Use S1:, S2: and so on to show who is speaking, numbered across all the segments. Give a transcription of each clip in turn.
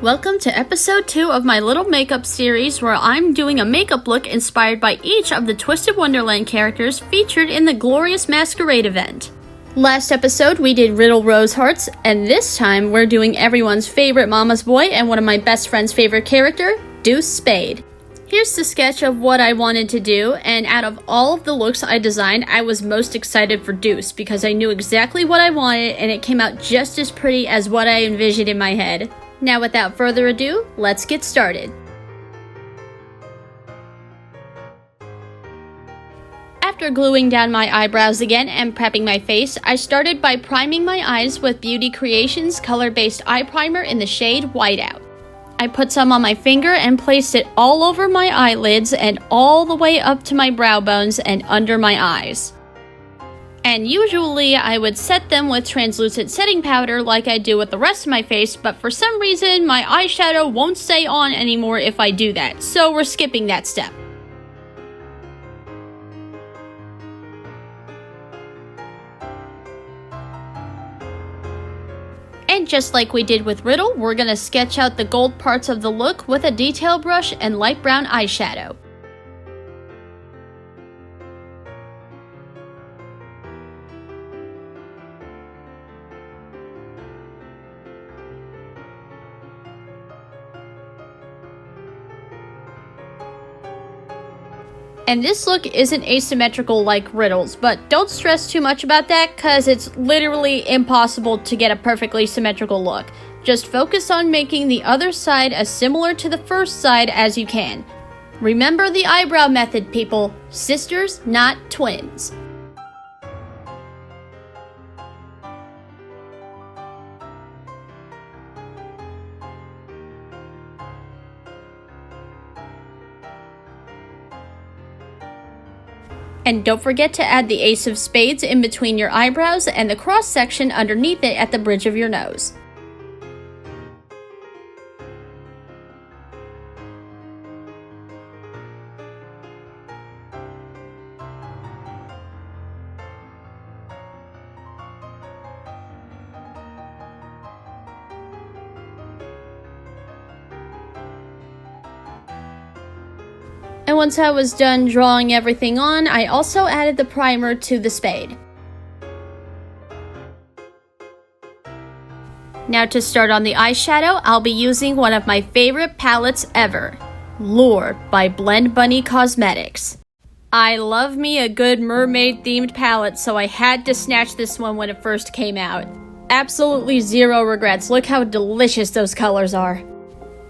S1: Welcome to episode 2 of my little makeup series where I'm doing a makeup look inspired by each of the Twisted Wonderland characters featured in the glorious Masquerade event. Last episode we did Riddle Rose Hearts, and this time we're doing everyone's favorite mama's boy and one of my best friend's favorite character, Deuce Spade. Here's the sketch of what I wanted to do, and out of all of the looks I designed, I was most excited for Deuce because I knew exactly what I wanted and it came out just as pretty as what I envisioned in my head. Now without further ado, let's get started. After gluing down my eyebrows again and prepping my face, I started by priming my eyes with Beauty Creations color-based eye primer in the shade Whiteout. I put some on my finger and placed it all over my eyelids and all the way up to my brow bones and under my eyes. And usually I would set them with translucent setting powder like I do with the rest of my face, but for some reason my eyeshadow won't stay on anymore if I do that, so we're skipping that step. And just like we did with Riddle, we're gonna sketch out the gold parts of the look with a detail brush and light brown eyeshadow. And this look isn't asymmetrical like Riddle's, but don't stress too much about that cause it's literally impossible to get a perfectly symmetrical look. Just focus on making the other side as similar to the first side as you can. Remember the eyebrow method, people. Sisters, not twins. And don't forget to add the Ace of Spades in between your eyebrows and the cross section underneath it at the bridge of your nose. And once I was done drawing everything on, I also added the primer to the spade. Now to start on the eyeshadow, I'll be using one of my favorite palettes ever, Lure by BlendBunny Cosmetics. I love me a good mermaid themed palette, so I had to snatch this one when it first came out. Absolutely zero regrets, look how delicious those colors are.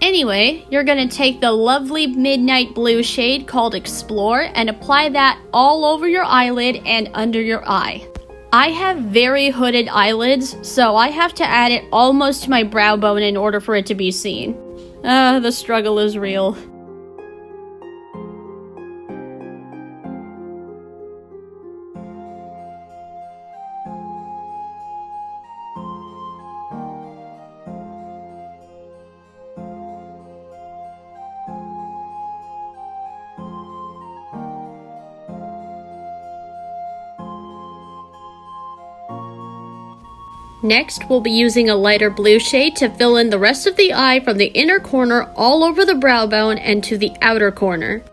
S1: Anyway, you're going to take the lovely midnight blue shade called Explore and apply that all over your eyelid and under your eye. I have very hooded eyelids, so I have to add it almost to my brow bone in order for it to be seen. The struggle is real. Next, we'll be using a lighter blue shade to fill in the rest of the eye from the inner corner all over the brow bone and to the outer corner.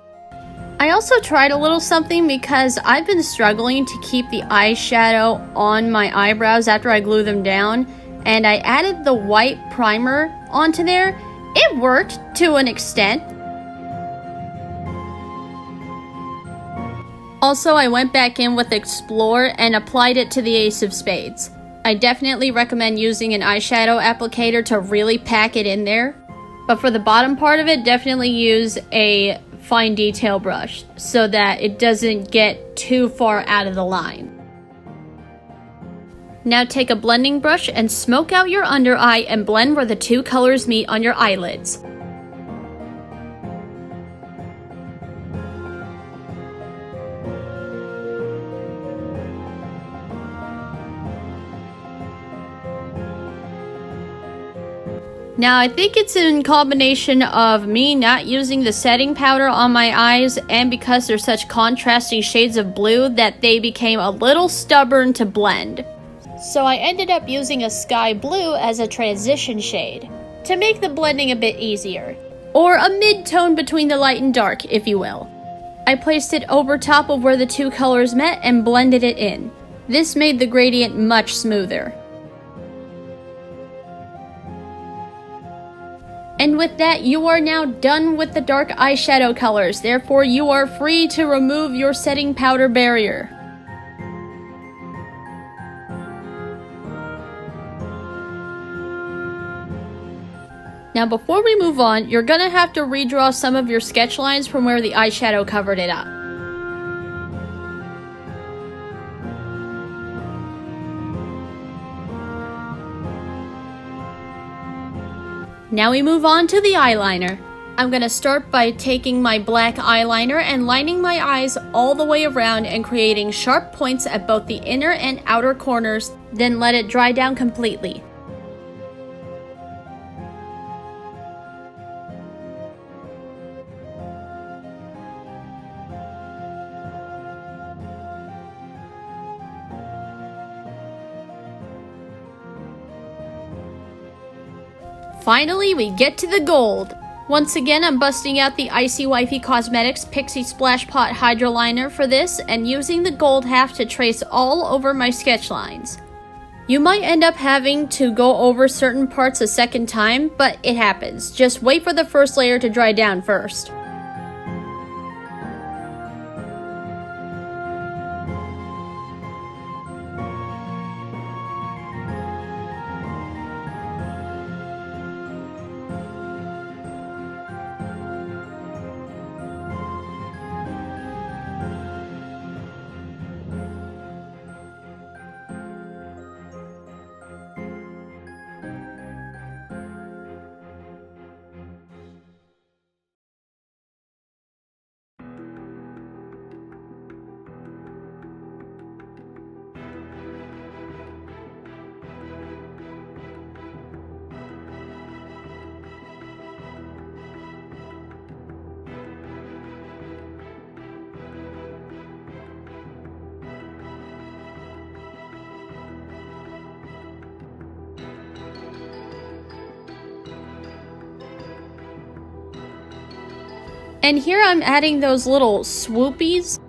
S1: I also tried a little something because I've been struggling to keep the eyeshadow on my eyebrows after I glue them down, and I added the white primer onto there. It worked to an extent. Also, I went back in with Explore and applied it to the Ace of Spades. I definitely recommend using an eyeshadow applicator to really pack it in there. But for the bottom part of it, definitely use a fine detail brush so that it doesn't get too far out of the line. Now take a blending brush and smoke out your under eye and blend where the two colors meet on your eyelids. Now I think it's in combination of me not using the setting powder on my eyes and because they're such contrasting shades of blue that they became a little stubborn to blend. So I ended up using a sky blue as a transition shade. to make the blending a bit easier, or a mid-tone between the light and dark, if you will. I placed it over top of where the two colors met and blended it in. This made the gradient much smoother. And with that, you are now done with the dark eyeshadow colors, therefore you are free to remove your setting powder barrier. Now before we move on, you're gonna have to redraw some of your sketch lines from where the eyeshadow covered it up. Now we move on to the eyeliner. I'm gonna start by taking my black eyeliner and lining my eyes all the way around and creating sharp points at both the inner and outer corners, then let it dry down completely. Finally, we get to the gold. Once again, I'm busting out the Icy Wifey Cosmetics Pixie Splash Pot Hydro Liner for this and using the gold half to trace all over my sketch lines. You might end up having to go over certain parts a second time, but it happens. Just wait for the first layer to dry down first. And here I'm adding those little swoopies,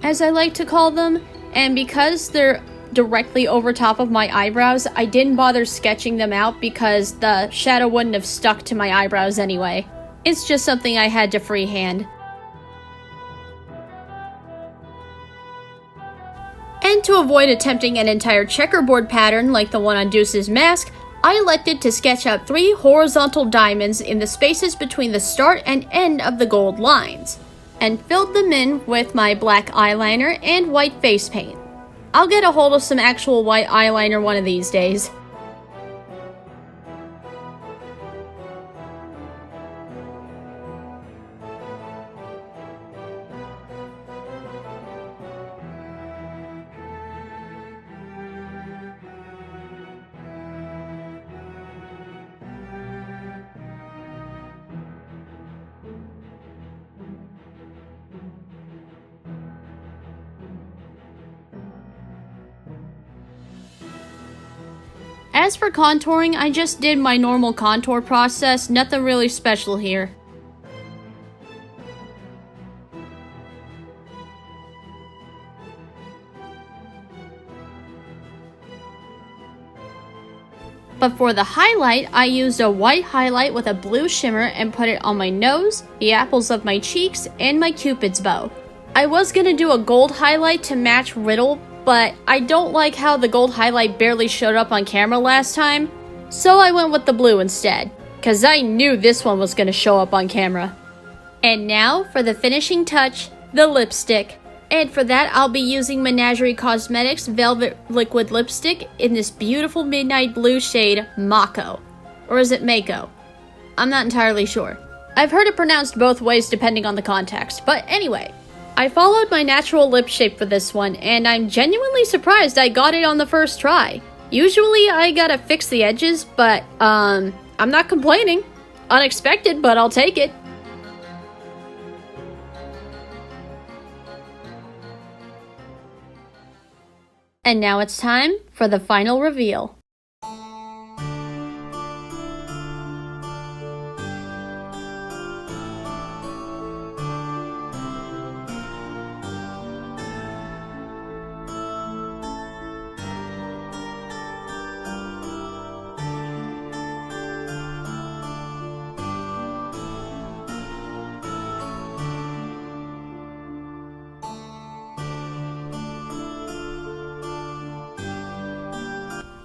S1: as I like to call them, and because they're directly over top of my eyebrows, I didn't bother sketching them out because the shadow wouldn't have stuck to my eyebrows anyway. It's just something I had to freehand. And to avoid attempting an entire checkerboard pattern like the one on Deuce's mask, I elected to sketch out 3 horizontal diamonds in the spaces between the start and end of the gold lines, and filled them in with my black eyeliner and white face paint. I'll get a hold of some actual white eyeliner one of these days. As for contouring, I just did my normal contour process, nothing really special here. But for the highlight, I used a white highlight with a blue shimmer and put it on my nose, the apples of my cheeks, and my cupid's bow. I was gonna do a gold highlight to match Riddle, but I don't like how the gold highlight barely showed up on camera last time, so I went with the blue instead, cause I knew this one was gonna show up on camera. And now for the finishing touch, the lipstick. And for that, I'll be using Menagerie Cosmetics Velvet Liquid Lipstick in this beautiful midnight blue shade, Mako. Or is it Mako? I'm not entirely sure. I've heard it pronounced both ways depending on the context, but anyway. I followed my natural lip shape for this one, and I'm genuinely surprised I got it on the first try. Usually I gotta fix the edges, but I'm not complaining. Unexpected, but I'll take it. And now it's time for the final reveal.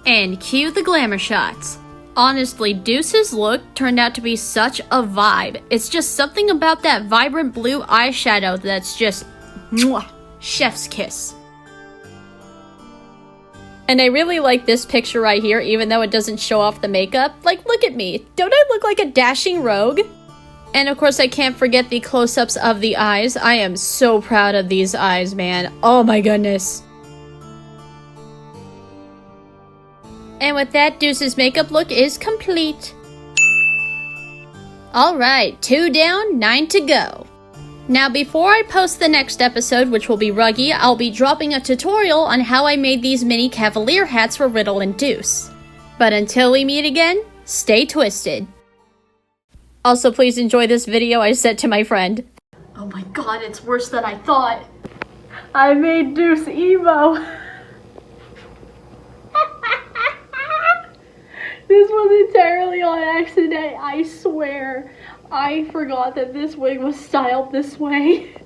S1: And cue the glamour shots. Honestly, Deuce's look turned out to be such a vibe. It's just something about that vibrant blue eyeshadow that's just mwah, chef's kiss. And I really like this picture right here, even though it doesn't show off the makeup. Like, look at me. Don't I look like a dashing rogue? And of course, I can't forget the close-ups of the eyes. I am so proud of these eyes, man. Oh my goodness. And with that, Deuce's makeup look is complete. Alright, 2 down, 9 to go. Now before I post the next episode, which will be Ruggy, I'll be dropping a tutorial on how I made these mini cavalier hats for Riddle and Deuce. But until we meet again, stay twisted. Also, please enjoy this video I sent to my friend. Oh my god, it's worse than I thought. I made Deuce emo. This was entirely on accident, I swear. I forgot that this wig was styled this way.